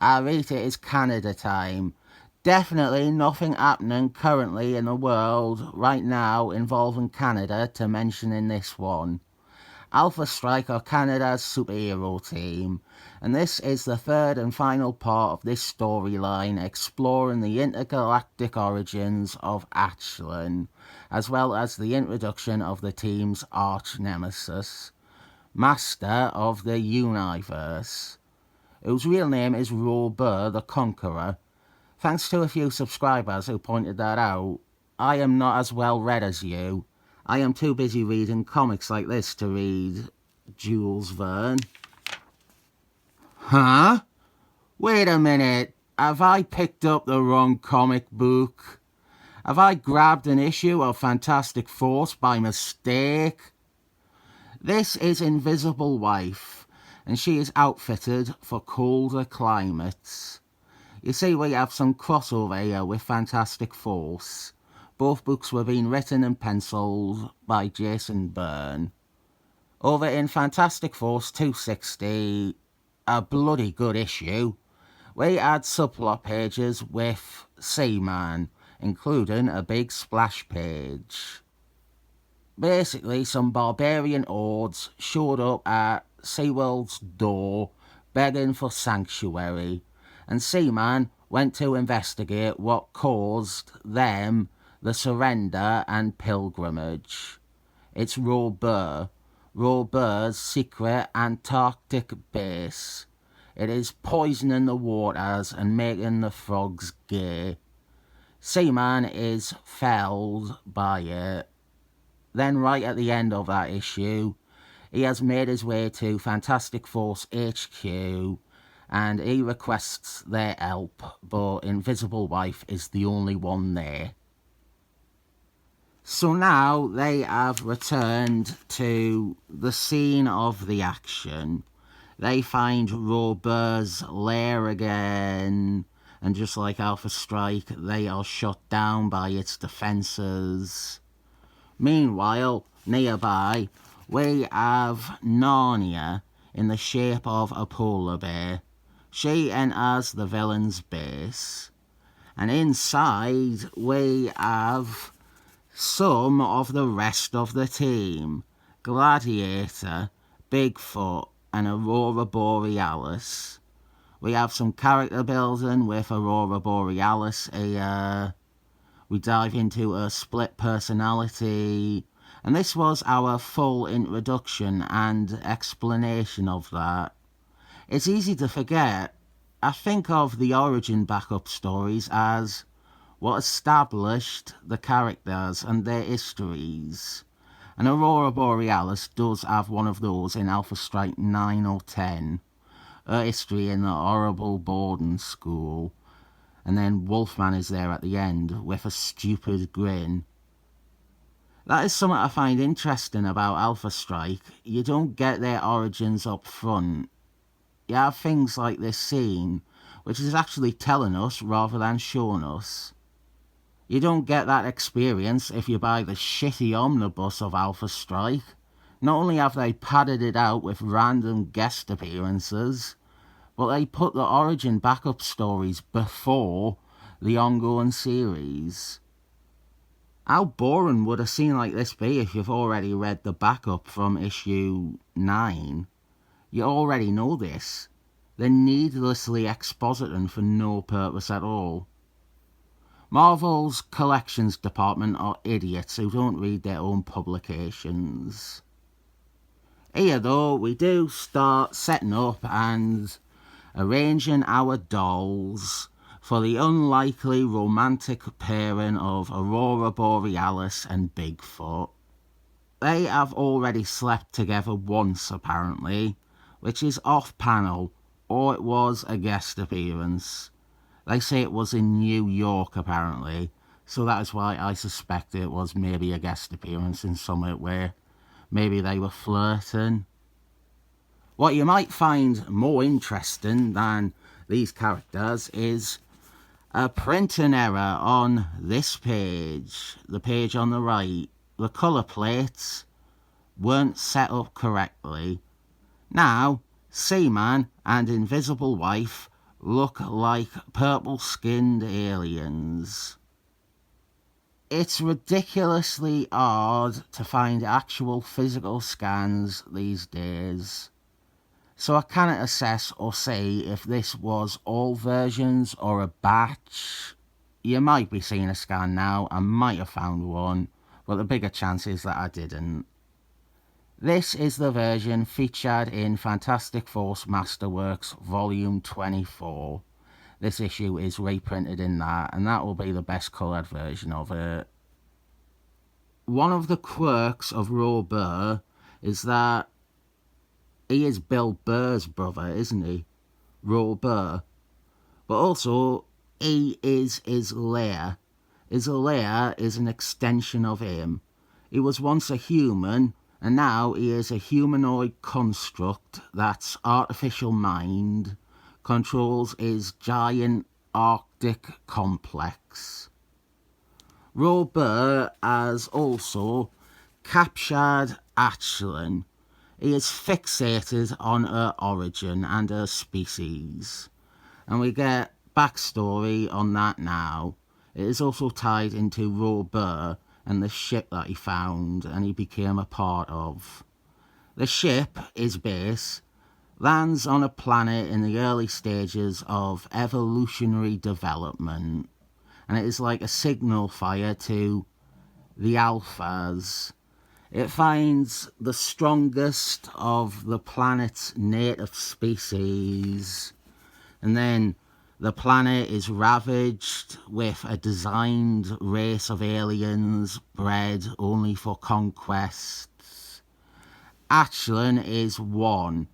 I rate it is Canada time. Definitely nothing happening currently in the world right now involving Canada to mention in this one. Alpha Strike are Canada's superhero team, and this is the third and final part of this storyline exploring the intergalactic origins of Aisling, as well as the introduction of the team's arch-nemesis, Master of the Universe, whose real name is Byrne the Conqueror. Thanks to a few subscribers who pointed that out. I am not as well read as you. I am too busy reading comics like this to read Jules Verne. Huh? Wait a minute. Have I picked up the wrong comic book? Have I grabbed an issue of Fantastic Force by mistake? This is Invisible Wife, and she is outfitted for colder climates. You see, we have some crossover here with Fantastic Force. Both books were being written and penciled by Jason Byrne. Over in Fantastic Force 260, a bloody good issue, we had subplot pages with Seaman, including a big splash page. Basically, some barbarian hordes showed up at SeaWorld's door begging for sanctuary, and Seaman went to investigate what caused them the surrender and pilgrimage. It's Byrne's secret Antarctic base. It is poisoning the waters and making the frogs gay. Seaman is felled by it. Then right at the end of that issue, he has made his way to Fantastic Force HQ, and he requests their help, but Invisible Wife is the only one there. So now they have returned to the scene of the action. They find Byrne's lair again, and just like Alpha Strike, they are shot down by its defences. Meanwhile, nearby, we have Narnia in the shape of a polar bear. She enters the villain's base, and inside we have some of the rest of the team: Gladiator, Bigfoot, and Aurora Borealis. We have some character building with Aurora Borealis here. We dive into her split personality, and this was our full introduction and explanation of that. It's easy to forget. I think of the origin backup stories as what established the characters and their histories, and Aurora Borealis does have one of those in Alpha Strike 9 or 10. Her history in the horrible boarding school, and then Wolfman is there at the end with a stupid grin. That is something I find interesting about Alpha Strike. You don't get their origins up front. You have things like this scene, which is actually telling us rather than showing us. You don't get that experience if you buy the shitty omnibus of Alpha Strike. Not only have they padded it out with random guest appearances, but they put the origin backup stories before the ongoing series. How boring would a scene like this be if you've already read the backup from issue 9? You already know this. They're needlessly expositing for no purpose at all. Marvel's collections department are idiots who don't read their own publications. Here though, we do start setting up and arranging our dolls for the unlikely romantic pairing of Aurora Borealis and Bigfoot. They have already slept together once apparently, which is off-panel, or it was a guest appearance. They say it was in New York apparently, so that is why I suspect it was maybe a guest appearance in somewhere where maybe they were flirting. What you might find more interesting than these characters is a printing error on this page, the page on the right. The colour plates weren't set up correctly. Now, Seaman and Invisible Wife look like purple-skinned aliens. It's ridiculously hard to find actual physical scans these days, so I cannot assess or say if this was all versions or a batch. You might be seeing a scan now, I might have found one, but the bigger chance is that I didn't. This is the version featured in Fantastic Four Masterworks Volume 24. This issue is reprinted in that, and that will be the best coloured version of it. One of the quirks of Byrne is that he is Bill Burr's brother, isn't he? Byrne. But also, he is his lair. His lair is an extension of him. He was once a human, and now he is a humanoid construct that's artificial mind, controls his giant Arctic complex. Byrne has also captured Aisling. He is fixated on her origin and her species, and we get backstory on that now. It is also tied into Byrne and the ship that he found and he became a part of. The ship, his base, lands on a planet in the early stages of evolutionary development, and it is like a signal fire to the alphas. It finds the strongest of the planet's native species, and then the planet is ravaged with a designed race of aliens bred only for conquest. Aisling is one.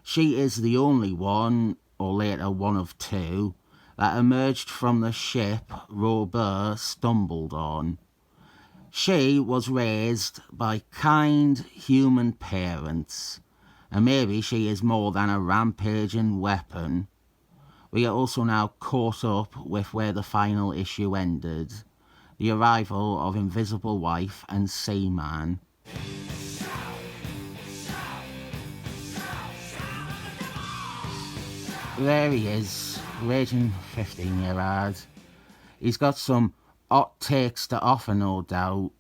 She is the only one, or later one of two, that emerged from the ship Byrne stumbled on. She was raised by kind human parents, and maybe she is more than a rampaging weapon. We are also now caught up with where the final issue ended, the arrival of Invisible Wife and Seaman. There he is, raging 15-year-old. He's got some hot takes to offer, no doubt.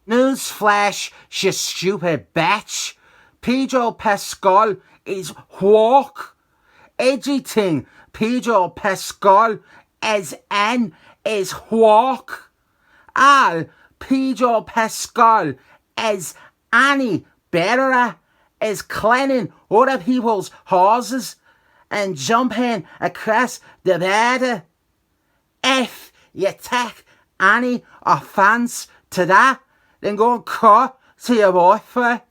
Newsflash, you stupid bitch! Pedro Pascal is woke. Everything Pedro Pascal is in is woke. All Pedro Pascal is any better is cleaning other people's houses and jumping across the border. If you take any offence to that, then go and call to your boyfriend.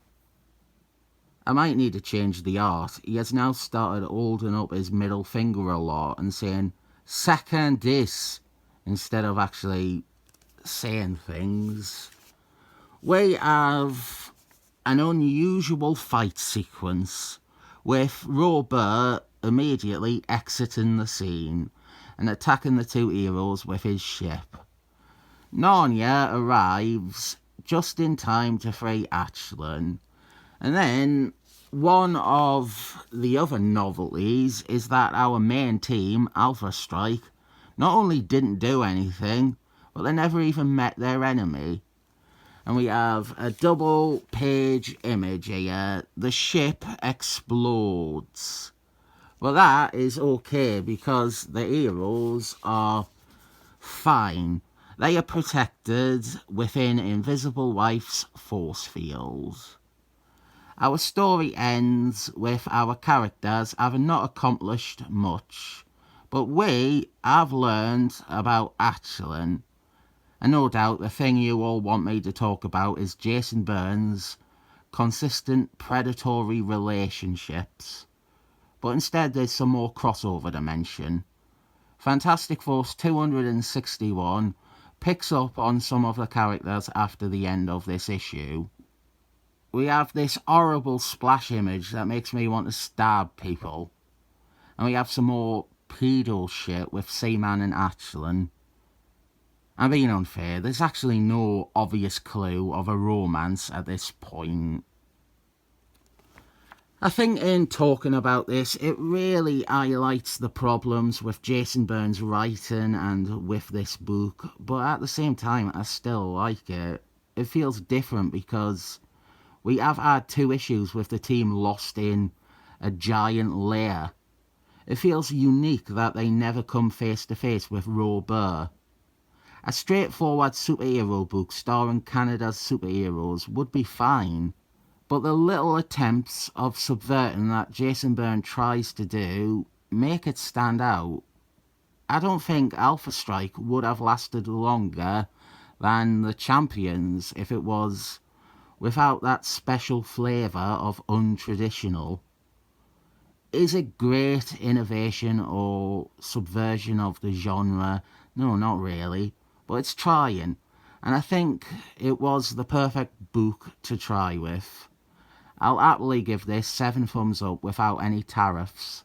I might need to change the art. He has now started holding up his middle finger a lot and saying, second this, instead of actually saying things. We have an unusual fight sequence with Byrne immediately exiting the scene and attacking the two heroes with his ship. Narnia arrives just in time to free Aisling, and then one of the other novelties is that our main team, Alpha Strike, not only didn't do anything, but they never even met their enemy. And we have a double page image here. The ship explodes. Well, that is okay because the heroes are fine. They are protected within Invisible Wife's force field. Our story ends with our characters having not accomplished much, but we have learned about Aisling. And no doubt the thing you all want me to talk about is Jason Byrne's consistent predatory relationships. But instead there's some more crossover dimension. Fantastic Force 261 picks up on some of the characters after the end of this issue. We have this horrible splash image that makes me want to stab people. And we have some more pedo shit with Seaman and Aisling. I'm being unfair, there's actually no obvious clue of a romance at this point. I think in talking about this, it really highlights the problems with Jason Byrne's writing and with this book, but at the same time, I still like it. It feels different because we have had two issues with the team lost in a giant lair. It feels unique that they never come face to face with Robert. A straightforward superhero book starring Canada's superheroes would be fine, but the little attempts of subverting that Jason Byrne tries to do make it stand out. I don't think Alpha Strike would have lasted longer than the Champions if it was without that special flavour of untraditional. Is it great innovation or subversion of the genre? No, not really. But it's trying. And I think it was the perfect book to try with. I'll happily give this 7 thumbs up without any tariffs.